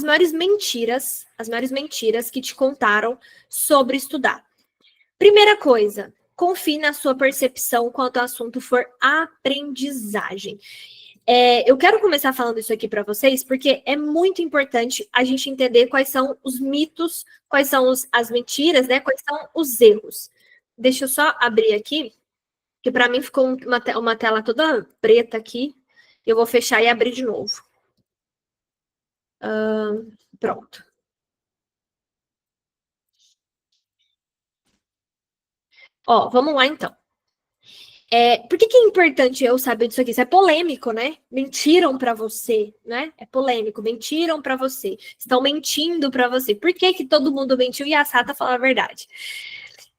as maiores mentiras que te contaram sobre estudar. Primeira coisa, confie na sua percepção quanto ao assunto for aprendizagem. Eu quero começar falando isso aqui para vocês, porque é muito importante a gente entender quais são os mitos, quais são as mentiras, né? Quais são os erros. Deixa eu só abrir aqui, que para mim ficou uma tela toda preta aqui. Eu vou fechar e abrir de novo. Pronto. Ó, vamos lá então. Por que é importante eu saber disso aqui? Isso é polêmico, né? Mentiram para você, né? É polêmico. Mentiram para você. Estão mentindo para você. Por que todo mundo mentiu e a Sata falou a verdade?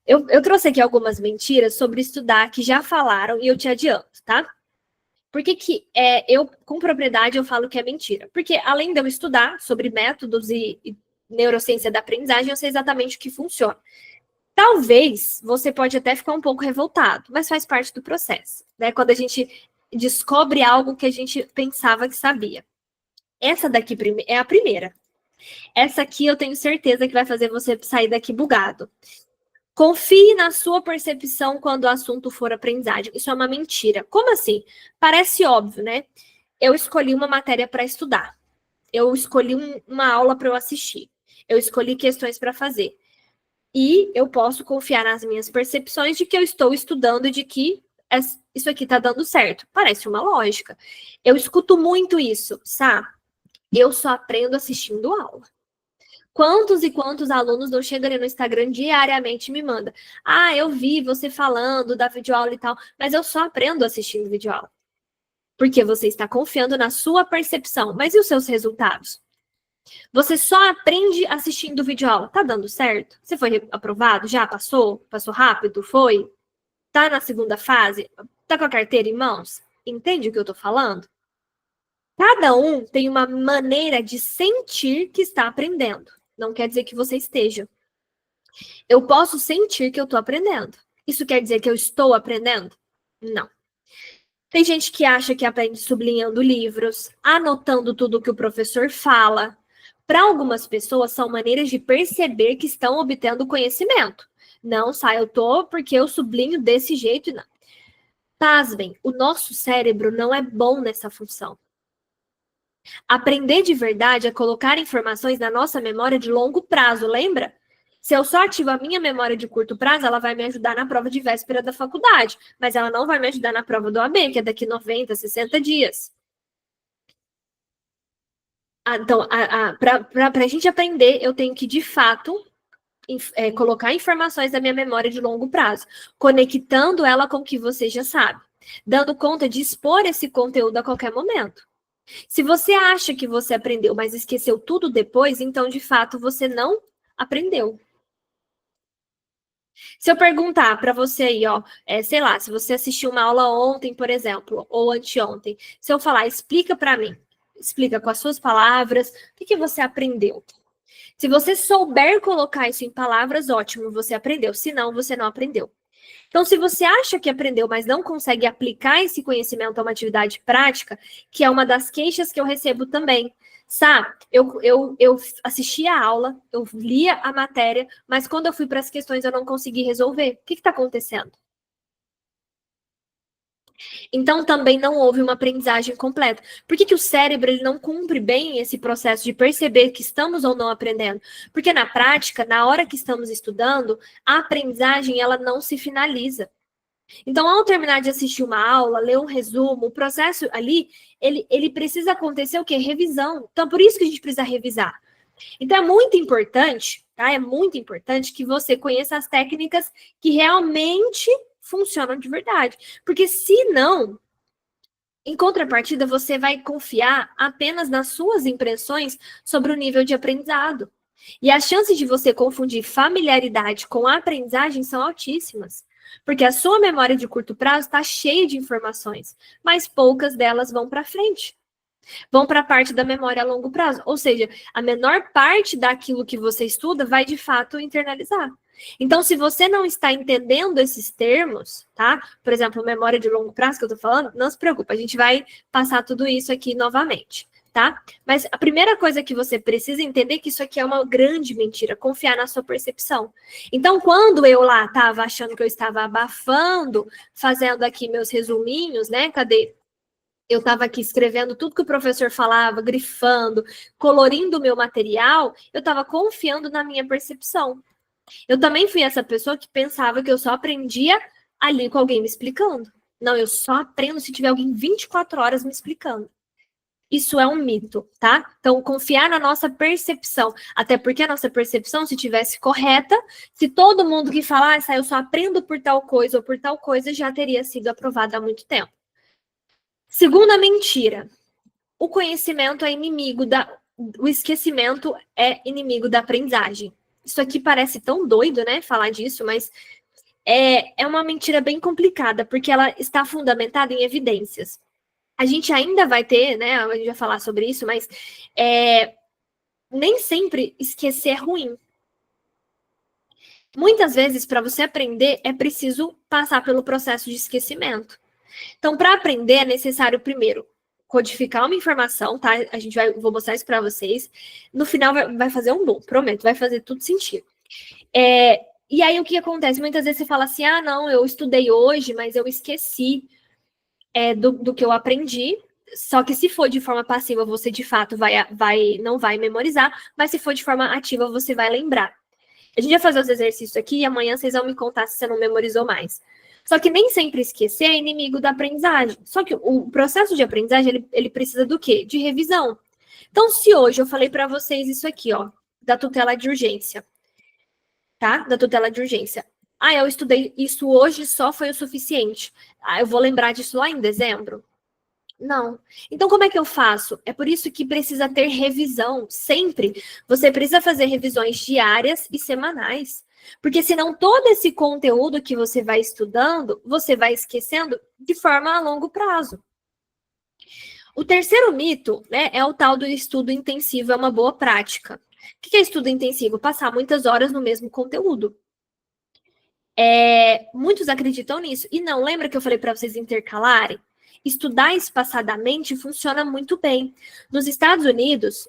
Eu trouxe aqui algumas mentiras sobre estudar que já falaram e eu te adianto, tá? Por que eu, com propriedade, eu falo que é mentira? Porque além de eu estudar sobre métodos e neurociência da aprendizagem, eu sei exatamente o que funciona. Talvez você pode até ficar um pouco revoltado, mas faz parte do processo, né? Quando a gente descobre algo que a gente pensava que sabia. Essa daqui é a primeira. Essa aqui eu tenho certeza que vai fazer você sair daqui bugado. Confie na sua percepção quando o assunto for aprendizagem. Isso é uma mentira. Como assim? Parece óbvio, né? Eu escolhi uma matéria para estudar. Eu escolhi uma aula para eu assistir. Eu escolhi questões para fazer. E eu posso confiar nas minhas percepções de que eu estou estudando e de que isso aqui está dando certo. Parece uma lógica. Eu escuto muito isso, sabe? Eu só aprendo assistindo aula. Quantos e quantos alunos não chegam ali no Instagram diariamente e me mandam? Eu vi você falando da videoaula e tal, mas eu só aprendo assistindo videoaula. Porque você está confiando na sua percepção. Mas e os seus resultados? Você só aprende assistindo videoaula. Tá dando certo? Você foi aprovado? Já passou? Passou rápido? Foi? Tá na segunda fase? Tá com a carteira em mãos? Entende o que eu tô falando? Cada um tem uma maneira de sentir que está aprendendo. Não quer dizer que você esteja. Eu posso sentir que eu tô aprendendo. Isso quer dizer que eu estou aprendendo? Não. Tem gente que acha que aprende sublinhando livros, anotando tudo que o professor fala. Para algumas pessoas, são maneiras de perceber que estão obtendo conhecimento. Não, eu tô porque eu sublinho desse jeito e não. Pasmem, o nosso cérebro não é bom nessa função. Aprender de verdade é colocar informações na nossa memória de longo prazo, lembra? Se eu só ativo a minha memória de curto prazo, ela vai me ajudar na prova de véspera da faculdade, mas ela não vai me ajudar na prova do AB, que é daqui 90, 60 dias. Então, para a gente aprender, eu tenho que, de fato, colocar informações da minha memória de longo prazo, conectando ela com o que você já sabe, dando conta de expor esse conteúdo a qualquer momento. Se você acha que você aprendeu, mas esqueceu tudo depois, então, de fato, você não aprendeu. Se eu perguntar para você aí, sei lá, se você assistiu uma aula ontem, por exemplo, ou anteontem, se eu falar, explica para mim, explica com as suas palavras, o que você aprendeu? Se você souber colocar isso em palavras, ótimo, você aprendeu. Se não, você não aprendeu. Então, se você acha que aprendeu, mas não consegue aplicar esse conhecimento a uma atividade prática, que é uma das queixas que eu recebo também. Eu assisti a aula, eu lia a matéria, mas quando eu fui para as questões eu não consegui resolver. O que está acontecendo? Então, também não houve uma aprendizagem completa. Por que o cérebro ele não cumpre bem esse processo de perceber que estamos ou não aprendendo? Porque na prática, na hora que estamos estudando, a aprendizagem ela não se finaliza. Então, ao terminar de assistir uma aula, ler um resumo, o processo ali, ele precisa acontecer o quê? Revisão. Então, por isso que a gente precisa revisar. Então, é muito importante, tá? É muito importante que você conheça as técnicas que realmente funcionam de verdade. Porque se não, em contrapartida, você vai confiar apenas nas suas impressões sobre o nível de aprendizado. E as chances de você confundir familiaridade com aprendizagem são altíssimas. Porque a sua memória de curto prazo está cheia de informações, mas poucas delas vão para frente. Vão para a parte da memória a longo prazo. Ou seja, a menor parte daquilo que você estuda vai, de fato, internalizar. Então, se você não está entendendo esses termos, tá? Por exemplo, memória de longo prazo que eu tô falando, não se preocupe, a gente vai passar tudo isso aqui novamente. tá? Mas a primeira coisa que você precisa entender é que isso aqui é uma grande mentira, confiar na sua percepção. Então, quando eu lá estava achando que eu estava abafando, fazendo aqui meus resuminhos, né? Cadê? Eu estava aqui escrevendo tudo que o professor falava, grifando, colorindo o meu material, eu estava confiando na minha percepção. Eu também fui essa pessoa que pensava que eu só aprendia ali com alguém me explicando. Não, eu só aprendo se tiver alguém 24 horas me explicando. Isso é um mito, tá? Então, confiar na nossa percepção. Até porque a nossa percepção, se tivesse correta, se todo mundo que falar, eu só aprendo por tal coisa ou por tal coisa, já teria sido aprovada há muito tempo. Segunda mentira. O conhecimento é inimigo da... O esquecimento é inimigo da aprendizagem. Isso aqui parece tão doido, né? Falar disso, mas é uma mentira bem complicada, porque ela está fundamentada em evidências. A gente ainda vai ter, né? A gente vai falar sobre isso, mas nem sempre esquecer é ruim. Muitas vezes, para você aprender, é preciso passar pelo processo de esquecimento. Então, para aprender, é necessário, primeiro, codificar uma informação, tá? Vou mostrar isso para vocês. No final, vai fazer um boom, prometo, vai fazer tudo sentido. E aí, o que acontece? Muitas vezes você fala assim, não, eu estudei hoje, mas eu esqueci do que eu aprendi. Só que se for de forma passiva, você de fato não vai memorizar, mas se for de forma ativa, você vai lembrar. A gente vai fazer os exercícios aqui e amanhã vocês vão me contar se você não memorizou mais. Só que nem sempre esquecer é inimigo da aprendizagem. Só que o processo de aprendizagem, ele precisa do quê? De revisão. Então, se hoje eu falei para vocês isso aqui, ó, da tutela de urgência, tá? Da tutela de urgência. Eu estudei isso hoje, só foi o suficiente. Eu vou lembrar disso lá em dezembro? Não. Então, como é que eu faço? É por isso que precisa ter revisão, sempre. Você precisa fazer revisões diárias e semanais. Porque senão todo esse conteúdo que você vai estudando, você vai esquecendo de forma a longo prazo. O terceiro mito, né, é o tal do estudo intensivo, é uma boa prática. O que é estudo intensivo? Passar muitas horas no mesmo conteúdo. Muitos acreditam nisso. E não, lembra que eu falei para vocês intercalarem? Estudar espaçadamente funciona muito bem. Nos Estados Unidos,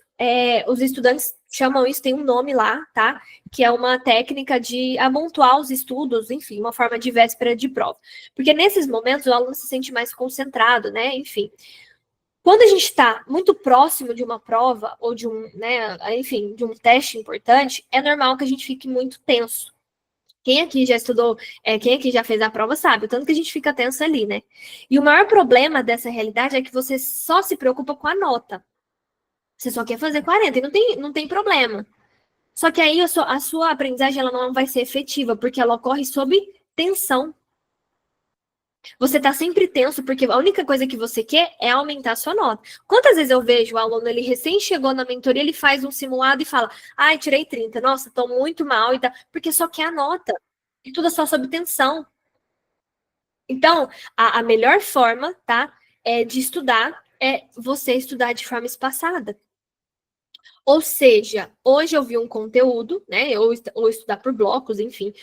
os estudantes chamam isso, tem um nome lá, tá? Que é uma técnica de amontoar os estudos, enfim, uma forma de véspera de prova. Porque nesses momentos o aluno se sente mais concentrado, né? Enfim. Quando a gente está muito próximo de uma prova ou de enfim, de um teste importante, é normal que a gente fique muito tenso. Quem aqui já estudou, quem aqui já fez a prova sabe, o tanto que a gente fica tenso ali, né? E o maior problema dessa realidade é que você só se preocupa com a nota. Você só quer fazer 40 e não tem problema. Só que aí a sua aprendizagem ela não vai ser efetiva, porque ela ocorre sob tensão. Você tá sempre tenso, porque a única coisa que você quer é aumentar a sua nota. Quantas vezes eu vejo o aluno, ele recém chegou na mentoria, ele faz um simulado e fala, tirei 30, nossa, tô muito mal, e tá, porque só quer a nota. E tudo é só sob tensão. Então, a melhor forma, tá, de estudar é você estudar de forma espaçada. Ou seja, hoje eu vi um conteúdo, né, ou estudar por blocos, enfim.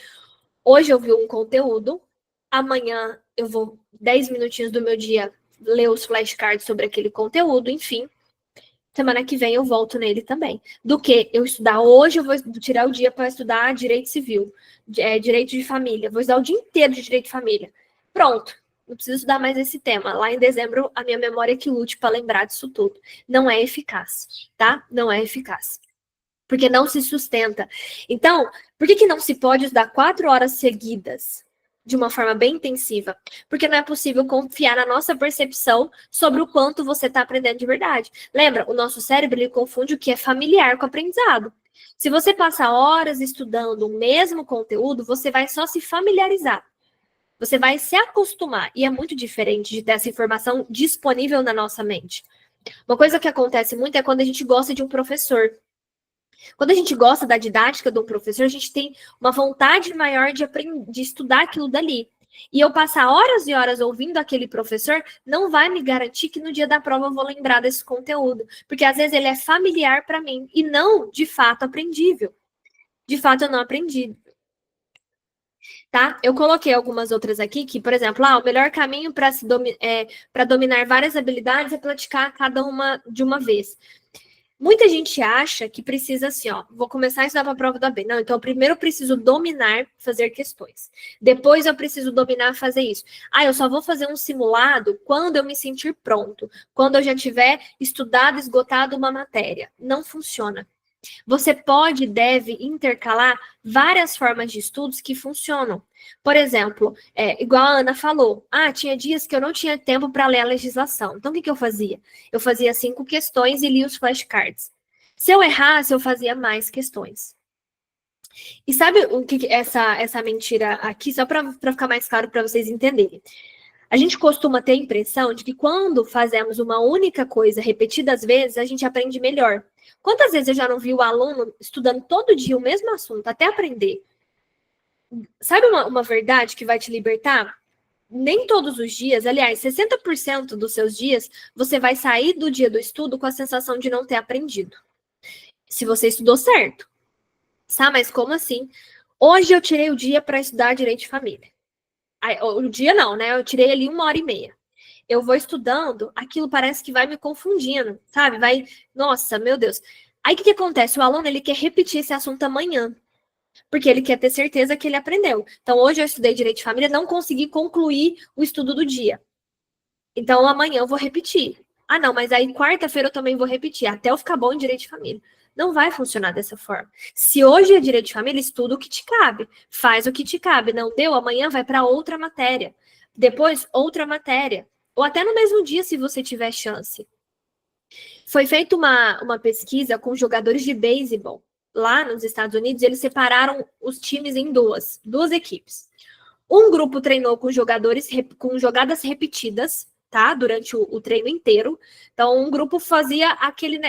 Hoje eu vi um conteúdo, amanhã eu vou 10 minutinhos do meu dia ler os flashcards sobre aquele conteúdo, enfim. Semana que vem eu volto nele também. Do que eu estudar hoje, eu vou tirar o dia para estudar direito civil, direito de família. Vou estudar o dia inteiro de direito de família. Pronto. Não preciso estudar mais esse tema. Lá em dezembro, a minha memória que lute para lembrar disso tudo. Não é eficaz, tá? Não é eficaz. Porque não se sustenta. Então, por que não se pode estudar 4 horas seguidas? De uma forma bem intensiva, porque não é possível confiar na nossa percepção sobre o quanto você está aprendendo de verdade. Lembra, o nosso cérebro ele confunde o que é familiar com o aprendizado. Se você passar horas estudando o mesmo conteúdo, você vai só se familiarizar. Você vai se acostumar, e é muito diferente de ter essa informação disponível na nossa mente. Uma coisa que acontece muito é quando a gente gosta de um professor. Quando a gente gosta da didática do professor, a gente tem uma vontade maior de estudar aquilo dali. E eu passar horas e horas ouvindo aquele professor não vai me garantir que no dia da prova eu vou lembrar desse conteúdo. Porque às vezes ele é familiar para mim e não, de fato, aprendível. De fato, eu não aprendi. tá? Eu coloquei algumas outras aqui que, por exemplo, o melhor caminho para dominar várias habilidades é praticar cada uma de uma vez. Muita gente acha que precisa assim, vou começar a estudar para a prova da B. Não, então primeiro eu preciso dominar fazer questões. Depois eu preciso dominar fazer isso. Eu só vou fazer um simulado quando eu me sentir pronto, quando eu já tiver estudado, esgotado uma matéria. Não funciona. Você pode e deve intercalar várias formas de estudos que funcionam. Por exemplo, igual a Ana falou, tinha dias que eu não tinha tempo para ler a legislação. Então, o que eu fazia? Eu fazia 5 questões e lia os flashcards. Se eu errasse, eu fazia mais questões. E sabe o que essa mentira aqui, só para ficar mais claro para vocês entenderem. A gente costuma ter a impressão de que quando fazemos uma única coisa repetidas vezes, a gente aprende melhor. Quantas vezes eu já não vi o aluno estudando todo dia o mesmo assunto, até aprender? Sabe uma verdade que vai te libertar? Nem todos os dias, aliás, 60% dos seus dias, você vai sair do dia do estudo com a sensação de não ter aprendido. Se você estudou certo. Mas como assim? Hoje eu tirei o dia para estudar direito de família. O dia não, né? Eu tirei ali 1h30. Eu vou estudando, aquilo parece que vai me confundindo, sabe? Nossa, meu Deus. Aí o que acontece? O aluno, ele quer repetir esse assunto amanhã, porque ele quer ter certeza que ele aprendeu. Então, hoje eu estudei Direito de Família, não consegui concluir o estudo do dia. Então, amanhã eu vou repetir. Não, mas aí quarta-feira eu também vou repetir, até eu ficar bom em Direito de Família. Não vai funcionar dessa forma. Se hoje é Direito de Família, estuda o que te cabe, faz o que te cabe. Não deu, amanhã vai para outra matéria. Depois, outra matéria. Ou até no mesmo dia, se você tiver chance. Foi feita uma pesquisa com jogadores de beisebol lá nos Estados Unidos. Eles separaram os times em duas equipes. Um grupo treinou com com jogadas repetidas, tá? Durante o treino inteiro. Então, um grupo fazia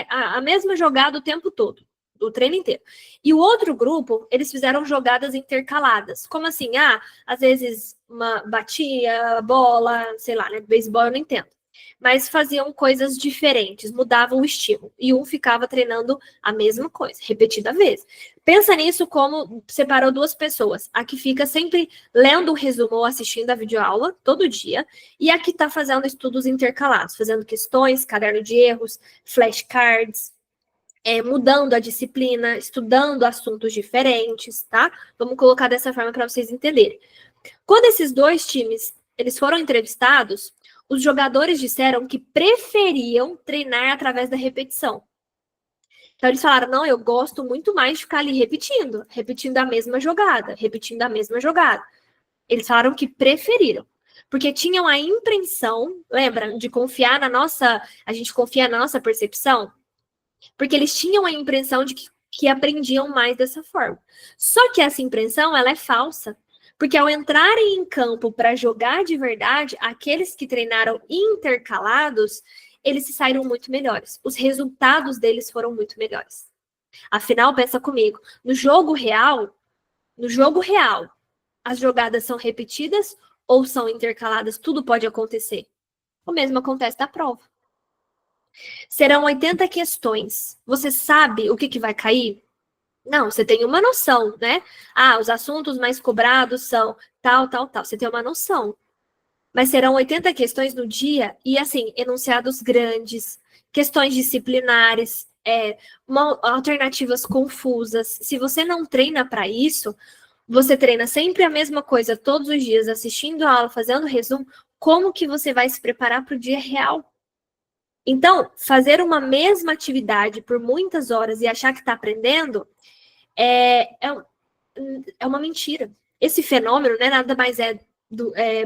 a mesma jogada o tempo todo, o treino inteiro. E o outro grupo, eles fizeram jogadas intercaladas. Como assim? Às vezes batia bola, sei lá, né? Beisebol eu não entendo. Mas faziam coisas diferentes, mudavam o estímulo. E um ficava treinando a mesma coisa, repetida vez. Pensa nisso como separou duas pessoas. A que fica sempre lendo o resumo ou assistindo a videoaula todo dia, e a que está fazendo estudos intercalados, fazendo questões, caderno de erros, flashcards, mudando a disciplina, estudando assuntos diferentes, tá? Vamos colocar dessa forma para vocês entenderem. Quando esses dois times eles foram entrevistados, os jogadores disseram que preferiam treinar através da repetição. Então, eles falaram, não, eu gosto muito mais de ficar ali repetindo a mesma jogada, repetindo a mesma jogada. Eles falaram que preferiram, porque tinham a impressão, lembra, de confiar a gente confia na nossa percepção? Porque eles tinham a impressão de que aprendiam mais dessa forma. Só que essa impressão, ela é falsa, porque ao entrarem em campo para jogar de verdade, aqueles que treinaram intercalados, eles se saíram muito melhores. Os resultados deles foram muito melhores. Afinal, pensa comigo, no jogo real, as jogadas são repetidas ou são intercaladas? Tudo pode acontecer. O mesmo acontece na prova. Serão 80 questões. Você sabe o que vai cair? Não, você tem uma noção, né? Os assuntos mais cobrados são tal. Você tem uma noção. Mas serão 80 questões no dia e, assim, enunciados grandes, questões disciplinares, alternativas confusas. Se você não treina para isso, você treina sempre a mesma coisa todos os dias, assistindo a aula, fazendo resumo, como que você vai se preparar para o dia real? Então, fazer uma mesma atividade por muitas horas e achar que está aprendendo é uma mentira. Esse fenômeno, né, nada mais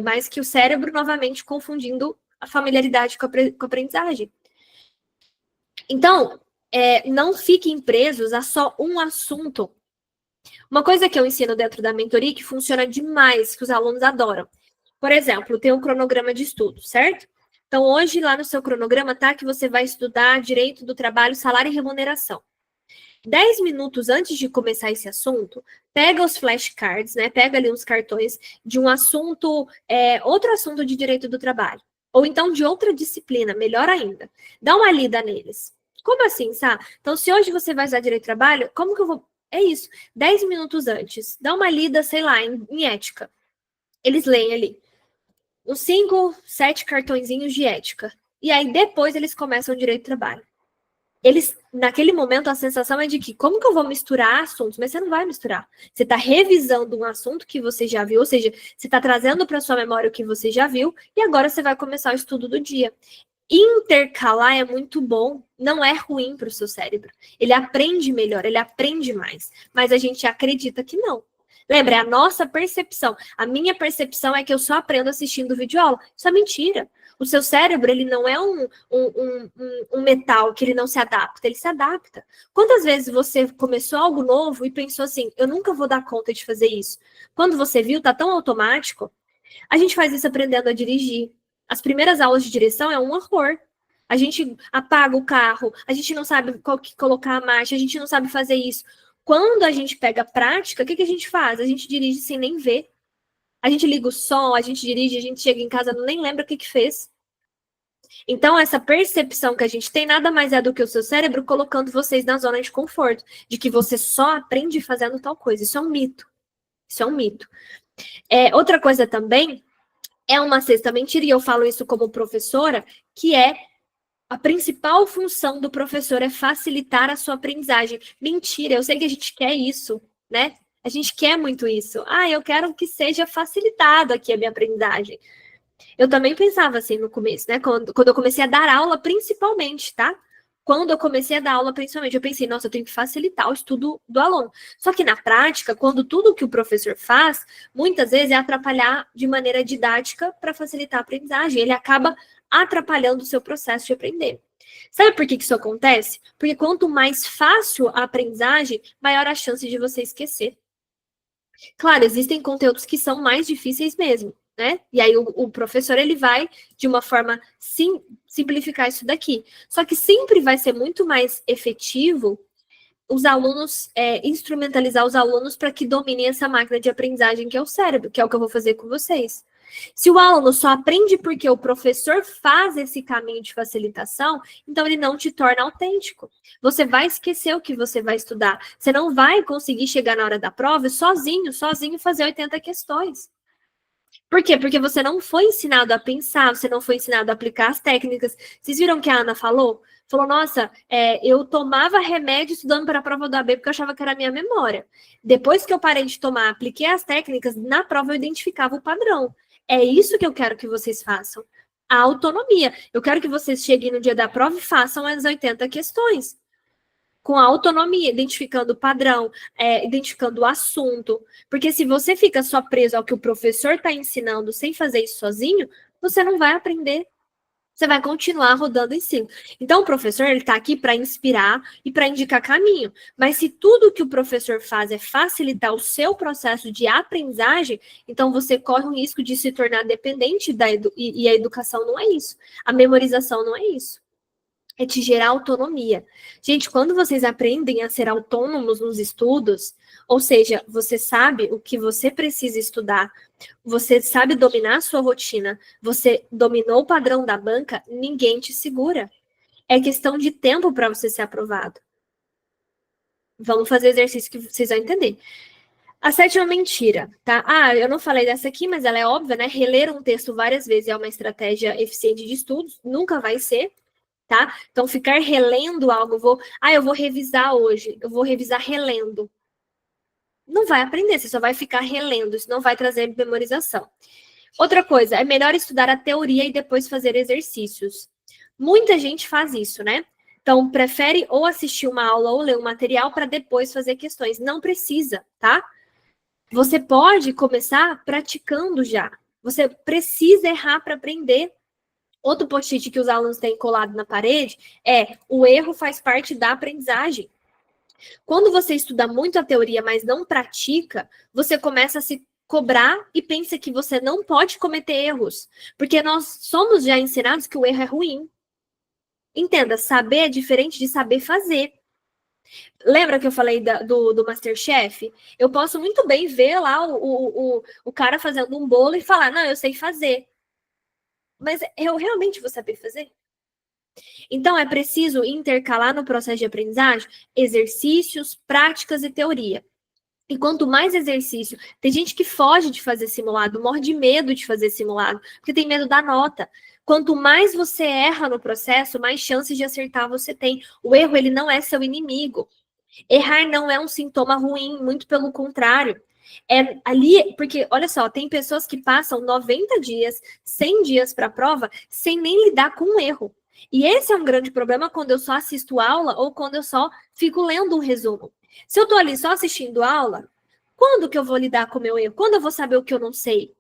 mais que o cérebro novamente confundindo a familiaridade com a aprendizagem. Então, não fiquem presos a só um assunto. Uma coisa que eu ensino dentro da mentoria que funciona demais, que os alunos adoram. Por exemplo, tem um cronograma de estudo, certo? Então, hoje, lá no seu cronograma, tá que você vai estudar direito do trabalho, salário e remuneração. 10 minutos antes de começar esse assunto, pega os flashcards, né? Pega ali uns cartões de um assunto, outro assunto de direito do trabalho. Ou então de outra disciplina, melhor ainda. Dá uma lida neles. Como assim, sabe? Então, se hoje você vai usar direito do trabalho, como que eu vou É isso. 10 minutos antes. Dá uma lida, sei lá, em ética. Eles leem ali uns 5, 7 cartõezinhos de ética. E aí depois eles começam o direito do trabalho. Eles, naquele momento, a sensação é de que, como que eu vou misturar assuntos? Mas você não vai misturar. Você está revisando um assunto que você já viu, ou seja, você está trazendo para sua memória o que você já viu, e agora você vai começar o estudo do dia. Intercalar é muito bom, não é ruim para o seu cérebro. Ele aprende melhor, ele aprende mais. Mas a gente acredita que não. Lembra, é a nossa percepção. A minha percepção é que eu só aprendo assistindo videoaula. Isso é mentira. O seu cérebro, ele não é um metal que ele não se adapta, ele se adapta. Quantas vezes você começou algo novo e pensou assim, eu nunca vou dar conta de fazer isso? Quando você viu, tá tão automático. A gente faz isso aprendendo a dirigir. As primeiras aulas de direção é um horror. A gente apaga o carro, a gente não sabe qual que colocar a marcha, a gente não sabe fazer isso. Quando a gente pega a prática, o que a gente faz? A gente dirige sem nem ver. A gente liga o som, a gente dirige, a gente chega em casa, nem lembra o que fez. Então, essa percepção que a gente tem nada mais é do que o seu cérebro colocando vocês na zona de conforto, de que você só aprende fazendo tal coisa. Isso é um mito. Isso é um mito. Outra coisa também é uma sexta mentira, e eu falo isso como professora, que é a principal função do professor é facilitar a sua aprendizagem. Mentira, eu sei que a gente quer isso, né? A gente quer muito isso. Eu quero que seja facilitado aqui a minha aprendizagem. Eu também pensava assim no começo, né? Quando eu comecei a dar aula, principalmente, tá? Quando eu comecei a dar aula, principalmente, eu pensei, nossa, eu tenho que facilitar o estudo do aluno. Só que na prática, quando tudo que o professor faz, muitas vezes é atrapalhar de maneira didática para facilitar a aprendizagem. Ele acaba atrapalhando o seu processo de aprender. Sabe por que isso acontece? Porque quanto mais fácil a aprendizagem, maior a chance de você esquecer. Claro, existem conteúdos que são mais difíceis mesmo, né? E aí o professor, ele vai, de uma forma, simplificar isso daqui. Só que sempre vai ser muito mais efetivo os alunos, instrumentalizar os alunos para que dominem essa máquina de aprendizagem que é o cérebro, que é o que eu vou fazer com vocês. Se o aluno só aprende porque o professor faz esse caminho de facilitação, então ele não te torna autêntico. Você vai esquecer o que você vai estudar. Você não vai conseguir chegar na hora da prova sozinho fazer 80 questões. Por quê? Porque você não foi ensinado a pensar, você não foi ensinado a aplicar as técnicas. Vocês viram que a Ana falou? Falou, nossa, eu tomava remédio estudando para a prova do AB porque eu achava que era a minha memória. Depois que eu parei de tomar, apliquei as técnicas, na prova eu identificava o padrão. É isso que eu quero que vocês façam. A autonomia. Eu quero que vocês cheguem no dia da prova e façam as 80 questões. Com a autonomia, identificando o padrão, identificando o assunto. Porque se você fica só preso ao que o professor está ensinando sem fazer isso sozinho, você não vai aprender. Você vai continuar rodando em cima. Então, o professor ele está aqui para inspirar e para indicar caminho. Mas se tudo que o professor faz é facilitar o seu processo de aprendizagem, então você corre o risco de se tornar dependente e a educação não é isso. A memorização não é isso. É te gerar autonomia. Gente, quando vocês aprendem a ser autônomos nos estudos, ou seja, você sabe o que você precisa estudar, você sabe dominar a sua rotina, você dominou o padrão da banca, ninguém te segura. É questão de tempo para você ser aprovado. Vamos fazer exercício que vocês vão entender. A sétima mentira, tá? Eu não falei dessa aqui, mas ela é óbvia, né? Reler um texto várias vezes é uma estratégia eficiente de estudos, nunca vai ser. Tá? Então, ficar relendo algo, eu vou revisar hoje, eu vou revisar relendo. Não vai aprender, você só vai ficar relendo, isso não vai trazer memorização. Outra coisa, é melhor estudar a teoria e depois fazer exercícios. Muita gente faz isso, né? Então, prefere ou assistir uma aula ou ler um material para depois fazer questões. Não precisa, tá? Você pode começar praticando já. Você precisa errar para aprender. Outro post-it que os alunos têm colado na parede é: o erro faz parte da aprendizagem. Quando você estuda muito a teoria, mas não pratica, você começa a se cobrar e pensa que você não pode cometer erros, porque nós somos já ensinados que o erro é ruim. Entenda, saber é diferente de saber fazer. Lembra que eu falei do MasterChef? Eu posso muito bem ver lá o cara fazendo um bolo e falar, não, eu sei fazer. Mas eu realmente vou saber fazer? Então, é preciso intercalar no processo de aprendizagem exercícios, práticas e teoria. E quanto mais exercício, tem gente que foge de fazer simulado, morre de medo de fazer simulado, porque tem medo da nota. Quanto mais você erra no processo, mais chances de acertar você tem. O erro, ele não é seu inimigo. Errar não é um sintoma ruim, muito pelo contrário. É ali, porque, olha só, tem pessoas que passam 90 dias, 100 dias para a prova, sem nem lidar com o erro. E esse é um grande problema quando eu só assisto aula ou quando eu só fico lendo um resumo. Se eu tô ali só assistindo aula, quando que eu vou lidar com o meu erro? Quando eu vou saber o que eu não sei?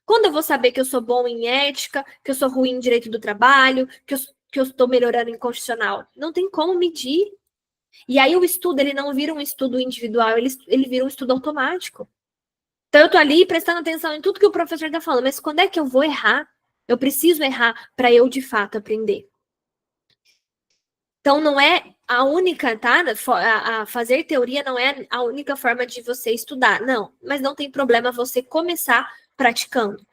Quando eu vou saber que eu sou bom em ética, que eu sou ruim em direito do trabalho, que eu estou melhorando em constitucional? Não tem como medir. E aí o estudo, ele não vira um estudo individual, ele vira um estudo automático. Então eu tô ali prestando atenção em tudo que o professor tá falando, mas quando é que eu vou errar? Eu preciso errar para eu, de fato, aprender. Então não é a única, tá? A fazer teoria não é a única forma de você estudar, não. Mas não tem problema você começar praticando.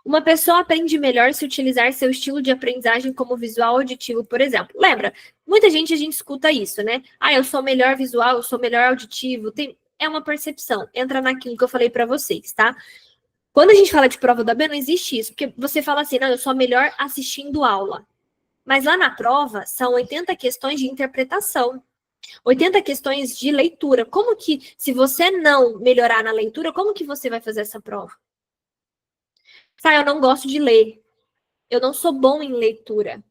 Uma pessoa aprende melhor se utilizar seu estilo de aprendizagem como visual auditivo, por exemplo. Lembra? Muita gente a gente escuta isso, né? Ah, eu sou melhor visual, eu sou melhor auditivo. É uma percepção. Entra naquilo que eu falei para vocês, tá? Quando a gente fala de prova da B, não existe isso, porque você fala assim, não, eu sou melhor assistindo aula. Mas lá na prova são 80 questões de interpretação. 80 questões de leitura. Como que, se você não melhorar na leitura, como que você vai fazer essa prova? Tá, eu não gosto de ler. Eu não sou bom em leitura.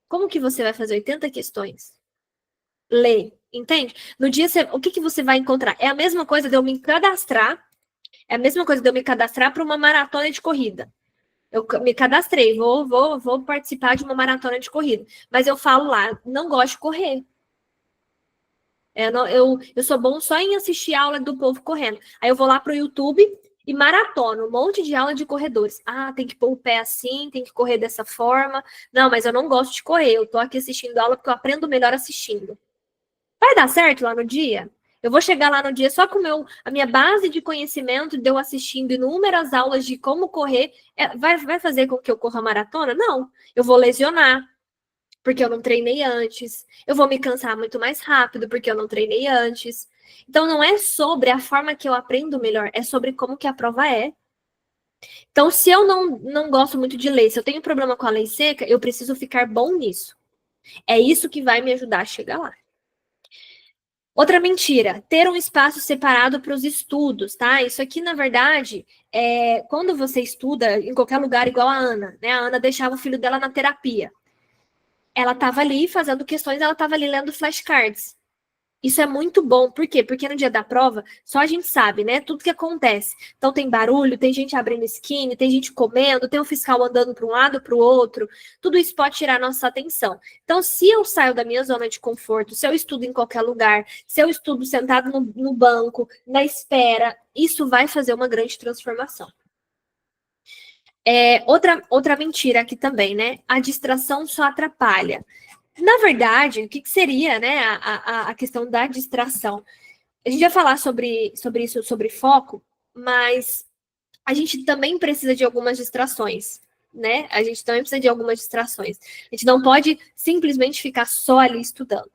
Como que você vai fazer 80 questões? Ler, entende? No dia, o que você vai encontrar? É a mesma coisa de eu me cadastrar, é a mesma coisa de eu me cadastrar para uma maratona de corrida. Eu me cadastrei, vou participar de uma maratona de corrida. Mas eu falo lá, não gosto de correr. Eu sou bom só em assistir aula do povo correndo. Aí eu vou lá pro YouTube e maratono um monte de aula de corredores. Ah, tem que pôr o pé assim, tem que correr dessa forma. Não, mas eu não gosto de correr. Eu tô aqui assistindo aula porque eu aprendo melhor assistindo. Vai dar certo lá no dia? Eu vou chegar lá no dia só com a minha base de conhecimento de eu assistindo inúmeras aulas de como correr. Vai fazer com que eu corra maratona? Não. Eu vou lesionar porque eu não treinei antes. Eu vou me cansar muito mais rápido, porque eu não treinei antes. Então, não é sobre a forma que eu aprendo melhor, é sobre como que a prova é. Então, se eu não gosto muito de ler, se eu tenho problema com a lei seca, eu preciso ficar bom nisso. É isso que vai me ajudar a chegar lá. Outra mentira, ter um espaço separado para os estudos, tá? Isso aqui, na verdade, quando você estuda em qualquer lugar, igual a Ana, né? A Ana deixava o filho dela na terapia. Ela estava ali fazendo questões, ela estava ali lendo flashcards. Isso é muito bom. Por quê? Porque no dia da prova, só a gente sabe, né? Tudo que acontece. Então tem barulho, tem gente abrindo skin, tem gente comendo, tem um fiscal andando para um lado, para o outro. Tudo isso pode tirar nossa atenção. Então, se eu saio da minha zona de conforto, se eu estudo em qualquer lugar, se eu estudo sentado no banco, na espera, isso vai fazer uma grande transformação. Outra mentira aqui também, né? A distração só atrapalha. Na verdade, o que seria, né, a questão da distração? A gente vai falar sobre isso, sobre foco, mas a gente também precisa de algumas distrações, né? A gente também precisa de algumas distrações. A gente não pode simplesmente ficar só ali estudando.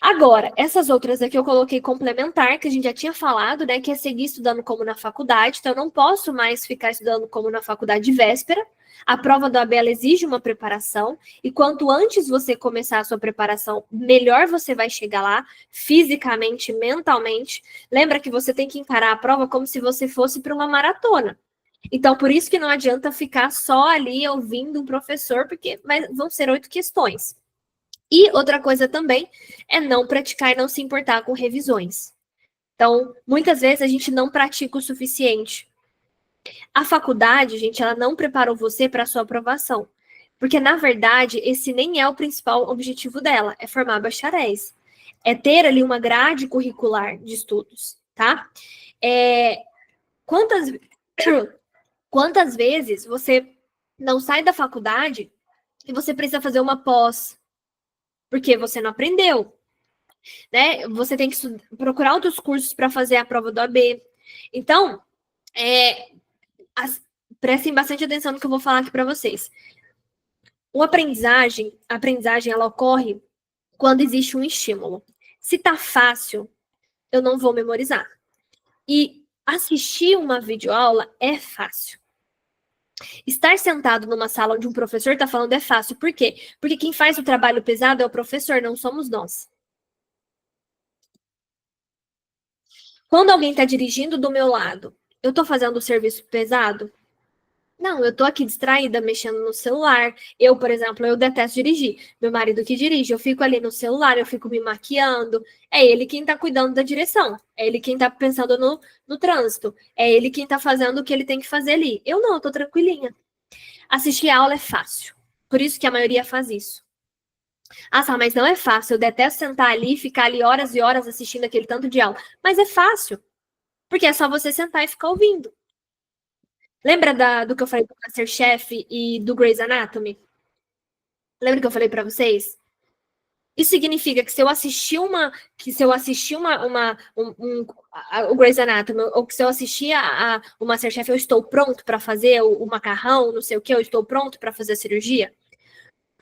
Agora, essas outras aqui eu coloquei complementar, que a gente já tinha falado, né? Que é seguir estudando como na faculdade. Então, eu não posso mais ficar estudando como na faculdade de véspera. A prova da OAB exige uma preparação. E quanto antes você começar a sua preparação, melhor você vai chegar lá, fisicamente, mentalmente. Lembra que você tem que encarar a prova como se você fosse para uma maratona. Então, por isso que não adianta ficar só ali ouvindo um professor, porque vão ser 8 questões. E outra coisa também é não praticar e não se importar com revisões. Então, muitas vezes a gente não pratica o suficiente. A faculdade, gente, ela não preparou você para a sua aprovação. Porque, na verdade, esse nem é o principal objetivo dela, é formar bacharéis. É ter ali uma grade curricular de estudos, tá? Quantas vezes você não sai da faculdade e você precisa fazer uma pós, porque você não aprendeu, né? Você tem que procurar outros cursos para fazer a prova do AB. Então, prestem bastante atenção no que eu vou falar aqui para vocês. A aprendizagem ela ocorre quando existe um estímulo. Se tá fácil, eu não vou memorizar. E assistir uma videoaula é fácil. Estar sentado numa sala onde um professor está falando é fácil. Por quê? Porque quem faz o trabalho pesado é o professor, não somos nós. Quando alguém está dirigindo do meu lado, eu estou fazendo o serviço pesado? Não, eu tô aqui distraída, mexendo no celular. Eu, por exemplo, eu detesto dirigir. Meu marido que dirige, eu fico ali no celular, eu fico me maquiando. É ele quem tá cuidando da direção. É ele quem tá pensando no trânsito. É ele quem tá fazendo o que ele tem que fazer ali. Eu não, eu tô tranquilinha. Assistir aula é fácil. Por isso que a maioria faz isso. Ah, Sá, mas não é fácil. Eu detesto sentar ali e ficar ali horas e horas assistindo aquele tanto de aula. Mas é fácil. Porque é só você sentar e ficar ouvindo. Lembra do que eu falei do MasterChef e do Grey's Anatomy? Lembra que eu falei para vocês? Isso significa que se eu assistir o Grey's Anatomy, ou que se eu assistir o MasterChef, eu estou pronto para fazer o macarrão, não sei o que, eu estou pronto para fazer a cirurgia?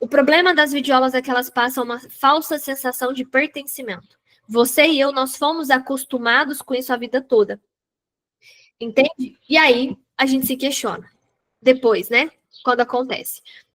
O problema das videoaulas é que elas passam uma falsa sensação de pertencimento. Você e eu, nós fomos acostumados com isso a vida toda. Entende? E aí, a gente se questiona. Depois, né? Quando acontece.